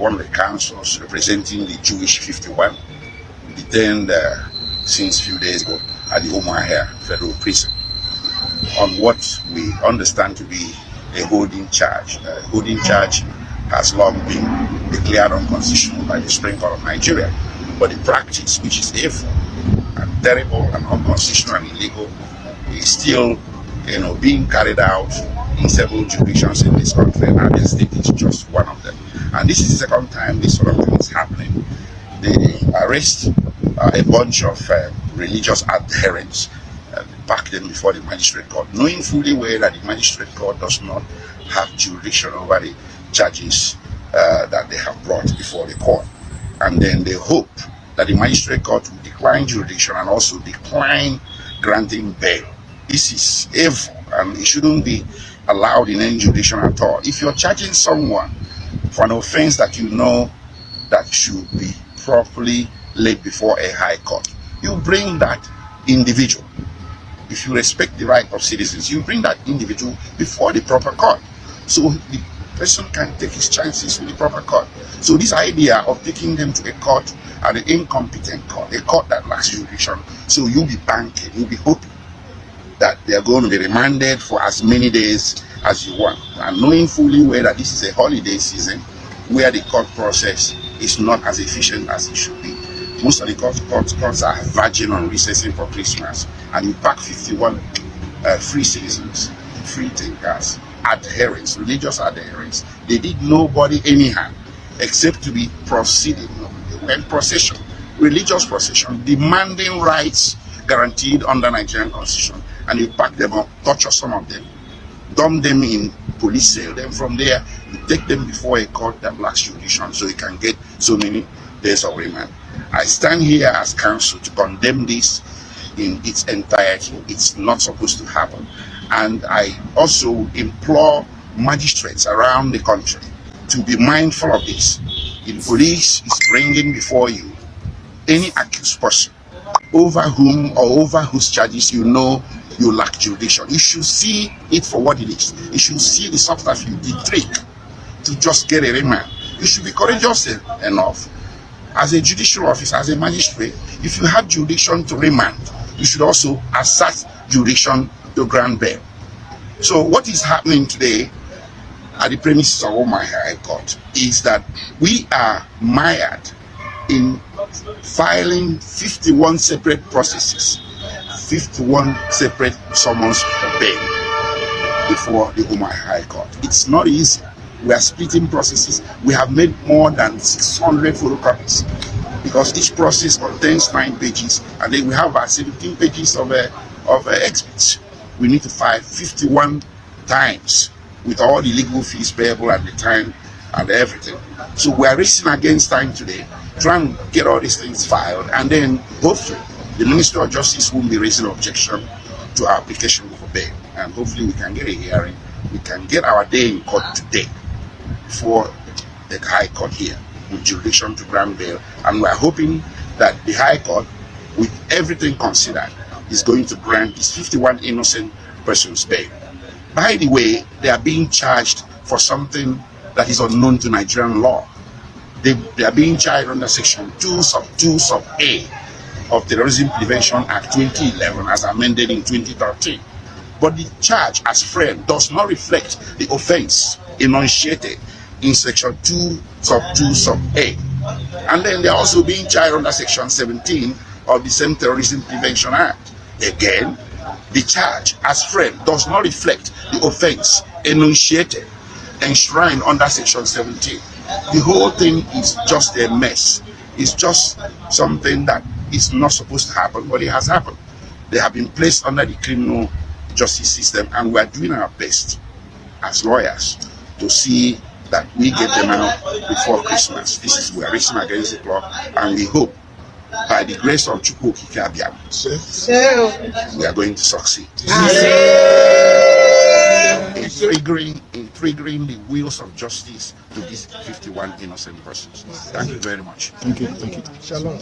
one of the councils representing the Jewish 51, detained since a few days ago at the Omaha Federal Prison on what we understand to be a holding charge. Holding charge has long been declared unconstitutional by the Supreme Court of Nigeria, but the practice, which is evil and terrible and unconstitutional and illegal, is still, being carried out in several jurisdictions in this country, and Abia State is just one of them. And this is the second time this sort of thing is happening. They arrest a bunch of religious adherents, pack them before the magistrate court, knowing fully well that the magistrate court does not have jurisdiction over the charges that they have brought before the court. And then they hope that the magistrate court will decline jurisdiction and also decline granting bail. This is evil, and it shouldn't be allowed in any jurisdiction at all. If you're charging someone for an offense that you know that should be properly laid before a high court, you bring that individual. If you respect the right of citizens, you bring that individual before the proper court, so the person can take his chances with the proper court. So this idea of taking them to a court, an incompetent court, a court that lacks jurisdiction, so you'll be banking, you'll be hoping that they are going to be remanded for as many days as you want, and knowing fully well that this is a holiday season where the court process is not as efficient as it should be. Most of the courts are verging on recessing for Christmas, and you pack 51 free citizens, free thinkers, adherents, religious adherents. They did nobody any harm except to be proceeding. They went procession, religious procession, demanding rights guaranteed under Nigerian Constitution, and you pack them up, torture some of them, dump them in police cell. Then from there, you take them before a court that lacks jurisdiction, so you can get so many days of remand. I stand here as counsel to condemn this in its entirety. It's not supposed to happen. And I also implore magistrates around the country to be mindful of this. The police is bringing before you any accused person over whom or over whose charges you know you lack jurisdiction. You should see it for what it is. You should see the subterfuge, the trick to just get a remand. You should be courageous enough as a judicial officer, as a magistrate. If you have jurisdiction to remand, you should also assert jurisdiction to grant bail. So what is happening today at the premises of Omaha High Court is that we are mired in filing 51 separate processes, 51 separate summons for bail before the Omaha High Court. It's not easy. We are splitting processes. We have made more than 600 photocopies because each process contains 9 pages, and then we have about 17 pages of exhibits. We need to file 51 times with all the legal fees payable at the time and everything. So we are racing against time today, trying to get all these things filed, and then hopefully the Minister of Justice won't be raising objection to our application for bail, and hopefully we can get a hearing. We can get our day in court today before the High Court here with jurisdiction to grant bail, and we are hoping that the High Court, with everything considered, is going to grant these 51 innocent persons bail. By the way, they are being charged for something that is unknown to Nigerian law. They are being charged under Section 2 sub A of the Terrorism Prevention Act 2011 as amended in 2013. But the charge as framed does not reflect the offense enunciated in Section 2 sub A. And then they are also being charged under Section 17 of the same Terrorism Prevention Act. Again, the charge as framed does not reflect the offense enunciated, enshrined under Section 17. The whole thing is just a mess. It's just something that is not supposed to happen, but it has happened. They have been placed under the criminal justice system, and we are doing our best as lawyers to see that we get them out before Christmas. This is, we are racing against the clock, and we hope by the grace of Chukwu Okike Abiam, we are going to succeed. In triggering the wheels of justice to these 51 innocent persons. Thank you very much. Thank you. Shalom.